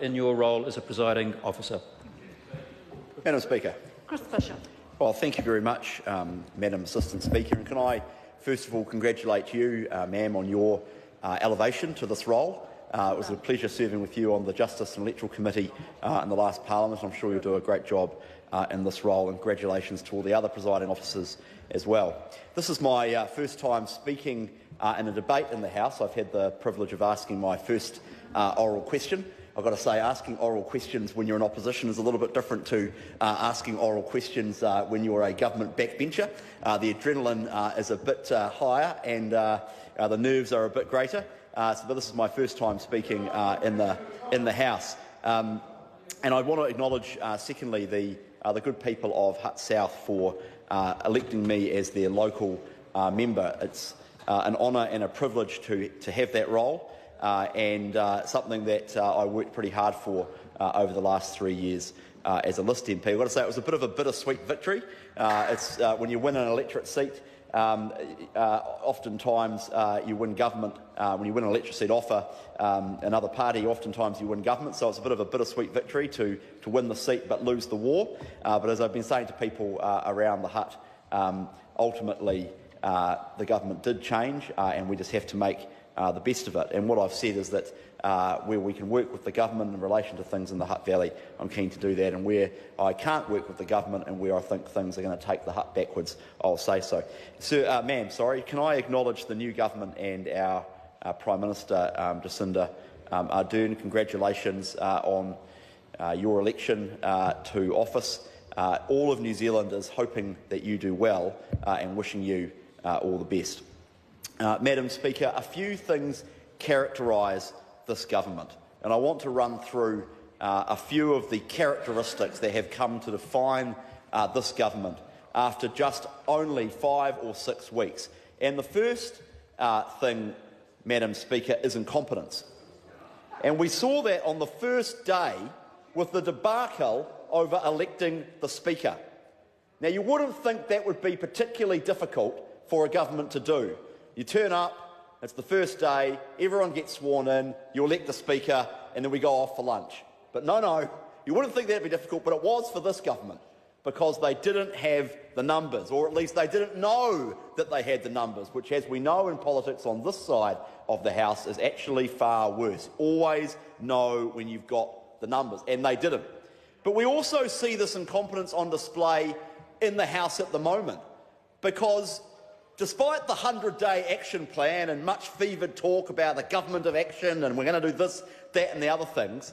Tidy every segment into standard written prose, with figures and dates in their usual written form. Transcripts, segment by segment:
in your role as a presiding officer. Madam Speaker. Chris Fisher. Well, thank you very much, Madam Assistant Speaker. And can I first of all congratulate you, ma'am, on your elevation to this role. It was a pleasure serving with you on the Justice and Electoral Committee in the last Parliament. I'm sure you'll do a great job in this role, and congratulations to all the other presiding officers as well. This is my first time speaking in a debate in the House. I've had the privilege of asking my first oral question. I've got to say, asking oral questions when you're in opposition is a little bit different to asking oral questions when you're a government backbencher. The adrenaline is a bit higher and the nerves are a bit greater. But this is my first time speaking in the House. And I want to acknowledge, secondly, the good people of Hutt South for electing me as their local member. It's an honour and a privilege to have that role. And something that I worked pretty hard for over the last 3 years as a list MP. I've got to say it was a bit of a bittersweet victory. It's when you win an electorate seat, oftentimes you win government. When you win an electorate seat off another party, oftentimes you win government. So it's a bit of a bittersweet victory to win the seat but lose the war. But as I've been saying to people around the hut, ultimately the government did change, and we just have to make the best of it. And what I've said is that where we can work with the government in relation to things in the Hutt Valley, I'm keen to do that. And where I can't work with the government and where I think things are going to take the Hutt backwards, I'll say so. Sir, ma'am, sorry, can I acknowledge the new government and our Prime Minister, Jacinda Ardern? Congratulations on your election to office. All of New Zealand is hoping that you do well and wishing you all the best. Madam Speaker, a few things characterise this government, and I want to run through a few of the characteristics that have come to define this government after just only 5 or 6 weeks. And the first thing, Madam Speaker, is incompetence. And we saw that on the first day with the debacle over electing the Speaker. Now, you wouldn't think that would be particularly difficult for a government to do. You turn up, it's the first day, everyone gets sworn in, you elect the Speaker, and then we go off for lunch. But no, you wouldn't think that would be difficult, but it was for this government, because they didn't have the numbers, or at least they didn't know that they had the numbers, which, as we know in politics on this side of the House, is actually far worse. Always know when you've got the numbers, and they didn't. But we also see this incompetence on display in the House at the moment, because despite the 100-day action plan and much fevered talk about the government of action and we're going to do this, that and the other things,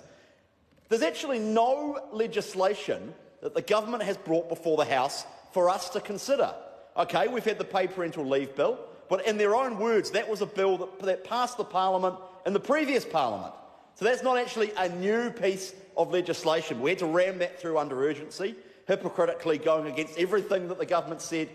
there's actually no legislation that the government has brought before the House for us to consider. OK, we've had the paid parental leave bill, but in their own words, that was a bill that passed the Parliament in the previous Parliament. So that's not actually a new piece of legislation. We had to ram that through under urgency, hypocritically going against everything that the government said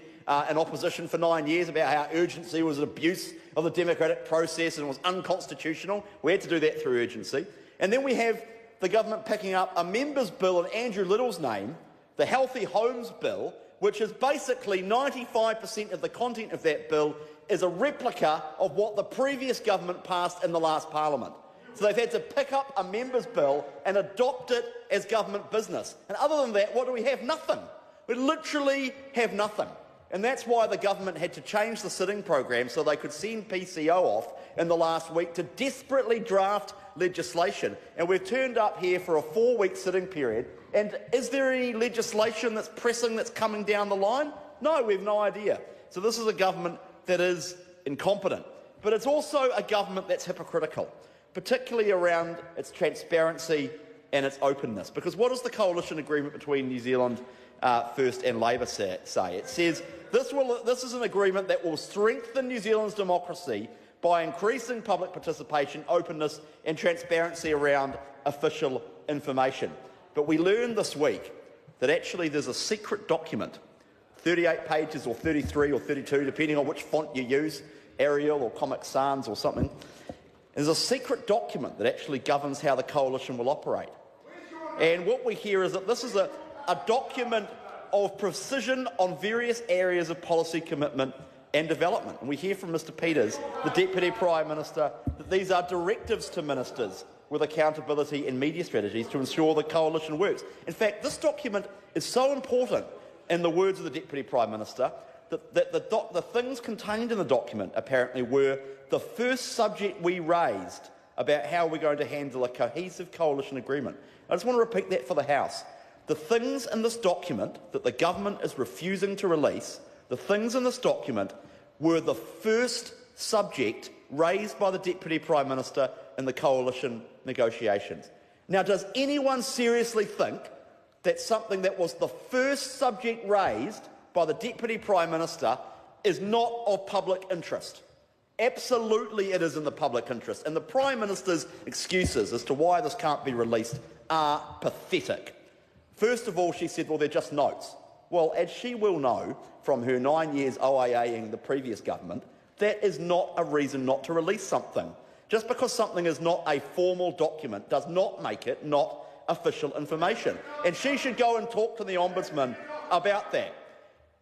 in opposition for 9 years about how urgency was an abuse of the democratic process and was unconstitutional. We had to do that through urgency. And then we have the government picking up a member's bill in Andrew Little's name, the Healthy Homes Bill, which is basically 95% of the content of that bill is a replica of what the previous government passed in the last Parliament. So they've had to pick up a member's bill and adopt it as government business. And other than that, what do we have? Nothing. We literally have nothing. And that's why the government had to change the sitting program so they could send PCO off in the last week to desperately draft legislation. And we've turned up here for a 4-week sitting period. And is there any legislation that's pressing that's coming down the line? No, we have no idea. So this is a government that is incompetent. But it's also a government that's hypocritical, particularly around its transparency and its openness. Because what does the coalition agreement between New Zealand First and Labour say? It says this is an agreement that will strengthen New Zealand's democracy by increasing public participation, openness and transparency around official information. But we learned this week that actually there's a secret document, 38 pages or 33 or 32, depending on which font you use, Arial or Comic Sans or something. There's a secret document that actually governs how the coalition will operate. And what we hear is that this is a document of precision on various areas of policy commitment and development. And we hear from Mr Peters, the Deputy Prime Minister, that these are directives to ministers with accountability and media strategies to ensure the coalition works. In fact, this document is so important, in the words of the Deputy Prime Minister, that the things contained in the document apparently were the first subject we raised about how we're going to handle a cohesive coalition agreement. I just want to repeat that for the House. The things in this document that the government is refusing to release, the things in this document were the first subject raised by the Deputy Prime Minister in the coalition negotiations. Now, does anyone seriously think that something that was the first subject raised by the Deputy Prime Minister is not of public interest? Absolutely it is in the public interest, and the Prime Minister's excuses as to why this can't be released are pathetic. First of all, she said, well, they're just notes. Well, as she will know from her 9 years OIA-ing the previous government, that is not a reason not to release something. Just because something is not a formal document does not make it not official information. And she should go and talk to the Ombudsman about that.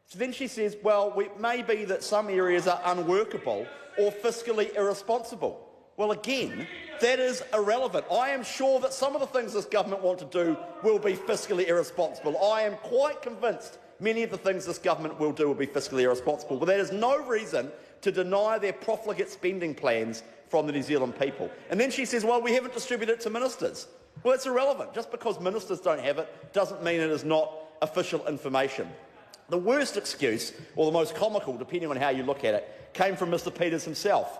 So then she says, well, it may be that some areas are unworkable or fiscally irresponsible. Well, again, that is irrelevant. I am sure that some of the things this government want to do will be fiscally irresponsible. I am quite convinced many of the things this government will do will be fiscally irresponsible, but that is no reason to deny their profligate spending plans from the New Zealand people. And then she says, well, we haven't distributed it to ministers. Well, it's irrelevant. Just because ministers don't have it doesn't mean it is not official information. The worst excuse, or the most comical, depending on how you look at it, came from Mr Peters himself.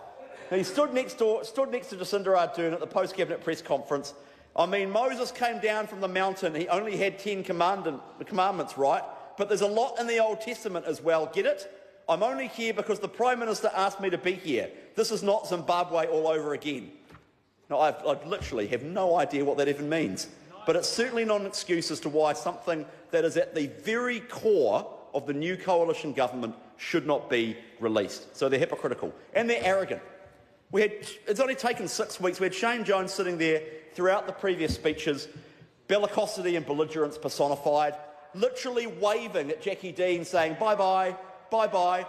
Now, he stood next to Jacinda Ardern at the post-cabinet press conference. I mean, Moses came down from the mountain. He only had 10 commandments, right? But there's a lot in the Old Testament as well. Get it? I'm only here because the Prime Minister asked me to be here. This is not Zimbabwe all over again. Now, I literally have no idea what that even means. But it's certainly not an excuse as to why something that is at the very core of the new coalition government should not be released. So they're hypocritical. And they're arrogant. It's only taken 6 weeks. We had Shane Jones sitting there throughout the previous speeches, bellicosity and belligerence personified, literally waving at Jackie Dean saying, bye-bye, bye-bye.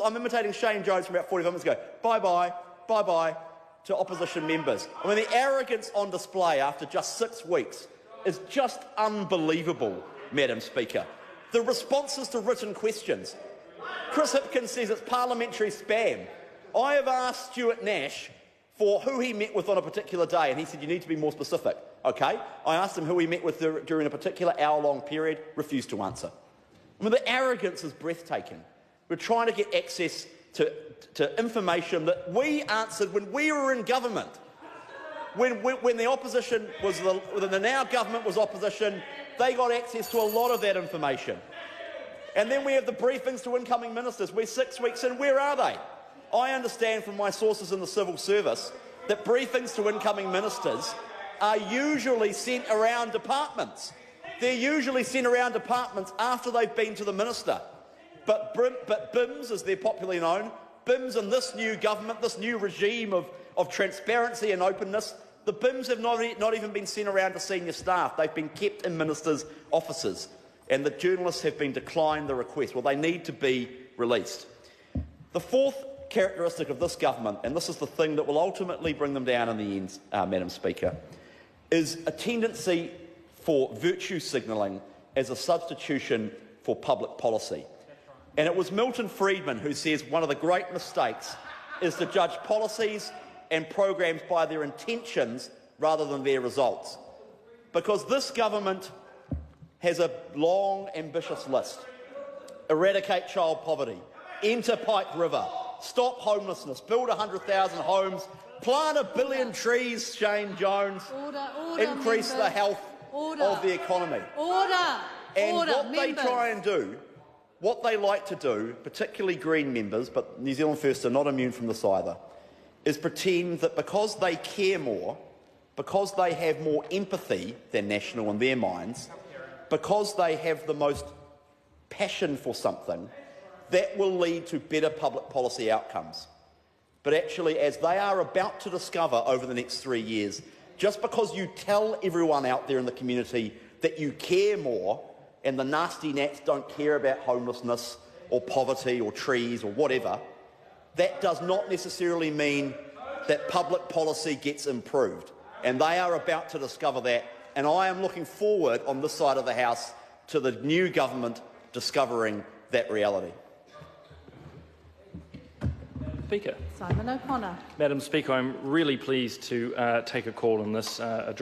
I'm imitating Shane Jones from about 45 minutes ago. Bye-bye, bye-bye to opposition members. I mean, the arrogance on display after just 6 weeks is just unbelievable, Madam Speaker. The responses to written questions. Chris Hipkins says it's parliamentary spam. I have asked Stuart Nash for who he met with on a particular day, and he said, you need to be more specific. OK? I asked him who he met with during a particular hour-long period, refused to answer. I mean, the arrogance is breathtaking. We're trying to get access to information that we answered when we were in government. When the opposition was when the now government was opposition, they got access to a lot of that information. And then we have the briefings to incoming ministers. We're 6 weeks in. Where are they? I understand from my sources in the civil service that briefings to incoming ministers are usually sent around departments. They're usually sent around departments after they've been to the minister. But BIMs, as they're popularly known, BIMs in this new government, this new regime of transparency and openness, the BIMs have not even been sent around to senior staff. They've been kept in ministers' offices, and the journalists have been declined the request. Well, they need to be released. The fourth characteristic of this government, and this is the thing that will ultimately bring them down in the end, Madam Speaker, is a tendency for virtue signalling as a substitution for public policy. And it was Milton Friedman who says one of the great mistakes is to judge policies and programs by their intentions rather than their results. Because this government has a long, ambitious list. Eradicate child poverty, enter Pike River, stop homelessness, build 100,000 homes, plant 1 billion trees, Shane Jones, increase the health of the economy. And what they try and do, what they like to do, particularly Green members, but New Zealand First are not immune from this either, is pretend that because they care more, because they have more empathy than National in their minds, because they have the most passion for something, that will lead to better public policy outcomes. But actually, as they are about to discover over the next 3 years, just because you tell everyone out there in the community that you care more and the nasty nats don't care about homelessness or poverty or trees or whatever, that does not necessarily mean that public policy gets improved. And they are about to discover that. And I am looking forward on this side of the House to the new government discovering that reality. Speaker. Simon O'Connor. Madam Speaker, I'm really pleased to take a call on this address.